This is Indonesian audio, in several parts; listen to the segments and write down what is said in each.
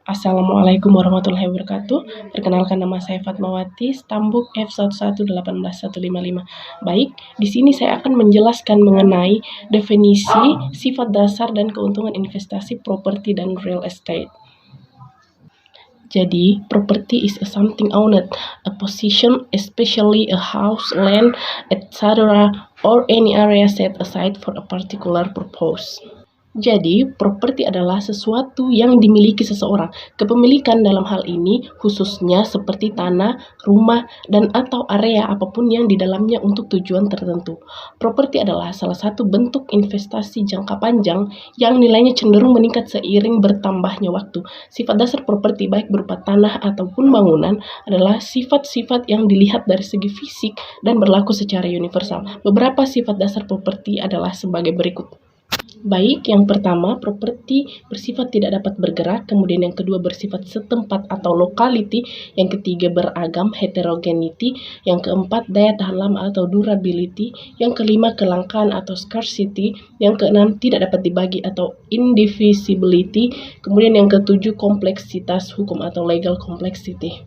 Assalamualaikum warahmatullahi wabarakatuh. Perkenalkan, nama saya Fatmawati, Stambuk F1118155. Baik, di sini saya akan menjelaskan mengenai definisi, sifat dasar dan keuntungan investasi properti dan real estate. Jadi, property is a something owned, a position, especially a house, land, etc., or any area set aside for a particular purpose. Jadi, properti adalah sesuatu yang dimiliki seseorang. Kepemilikan dalam hal ini khususnya seperti tanah, rumah, dan atau area apapun yang di dalamnya untuk tujuan tertentu. Properti adalah salah satu bentuk investasi jangka panjang yang nilainya cenderung meningkat seiring bertambahnya waktu. Sifat dasar properti baik berupa tanah ataupun bangunan adalah sifat-sifat yang dilihat dari segi fisik dan berlaku secara universal. Beberapa sifat dasar properti adalah sebagai berikut. Baik, yang pertama, properti bersifat tidak dapat bergerak, kemudian yang kedua bersifat setempat atau locality, yang ketiga beragam, heterogeneity, yang keempat daya tahan lama atau durability, yang kelima kelangkaan atau scarcity, yang keenam tidak dapat dibagi atau indivisibility, kemudian yang ketujuh kompleksitas hukum atau legal complexity.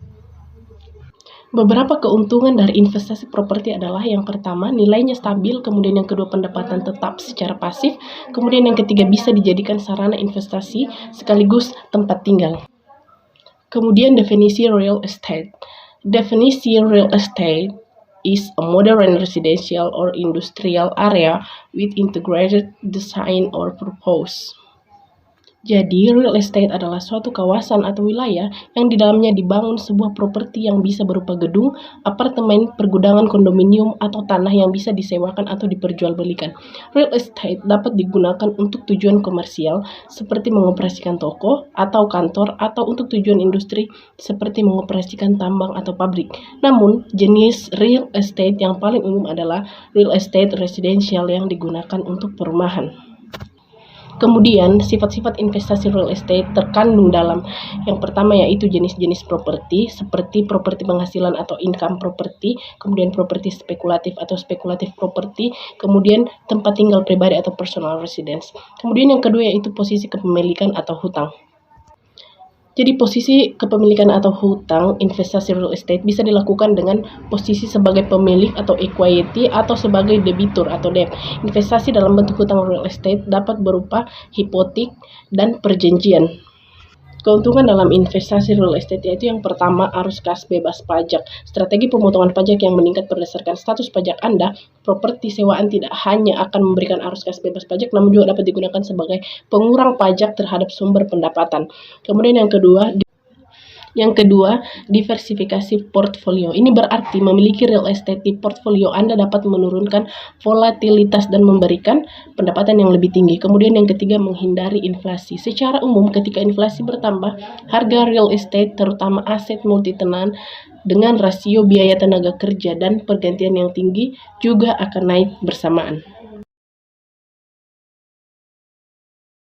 Beberapa keuntungan dari investasi properti adalah yang pertama, nilainya stabil, kemudian yang kedua pendapatan tetap secara pasif, kemudian yang ketiga bisa dijadikan sarana investasi sekaligus tempat tinggal. Kemudian definisi real estate. Definisi real estate is a modern residential or industrial area with integrated design or purpose. Jadi, real estate adalah suatu kawasan atau wilayah yang di dalamnya dibangun sebuah properti yang bisa berupa gedung, apartemen, pergudangan, kondominium, atau tanah yang bisa disewakan atau diperjualbelikan. Real estate dapat digunakan untuk tujuan komersial seperti mengoperasikan toko atau kantor, atau untuk tujuan industri seperti mengoperasikan tambang atau pabrik. Namun, jenis real estate yang paling umum adalah real estate residential yang digunakan untuk perumahan. Kemudian, sifat-sifat investasi real estate terkandung dalam yang pertama yaitu jenis-jenis properti seperti properti penghasilan atau income property, kemudian properti spekulatif atau spekulatif property, kemudian tempat tinggal pribadi atau personal residence. Kemudian yang kedua yaitu posisi kepemilikan atau hutang. Jadi posisi kepemilikan atau hutang investasi real estate bisa dilakukan dengan posisi sebagai pemilik atau equity atau sebagai debitur atau debt. Investasi dalam bentuk hutang real estate dapat berupa hipotek dan perjanjian. Keuntungan dalam investasi real estate yaitu yang pertama, arus kas bebas pajak. Strategi pemotongan pajak yang meningkat berdasarkan status pajak Anda. Properti sewaan tidak hanya akan memberikan arus kas bebas pajak, namun juga dapat digunakan sebagai pengurang pajak terhadap sumber pendapatan. Kemudian yang kedua, diversifikasi portfolio. Ini berarti memiliki real estate di portfolio Anda dapat menurunkan volatilitas dan memberikan pendapatan yang lebih tinggi. Kemudian yang ketiga, menghindari inflasi. Secara umum, ketika inflasi bertambah, harga real estate, terutama aset multitenant dengan rasio biaya tenaga kerja dan pergantian yang tinggi, juga akan naik bersamaan.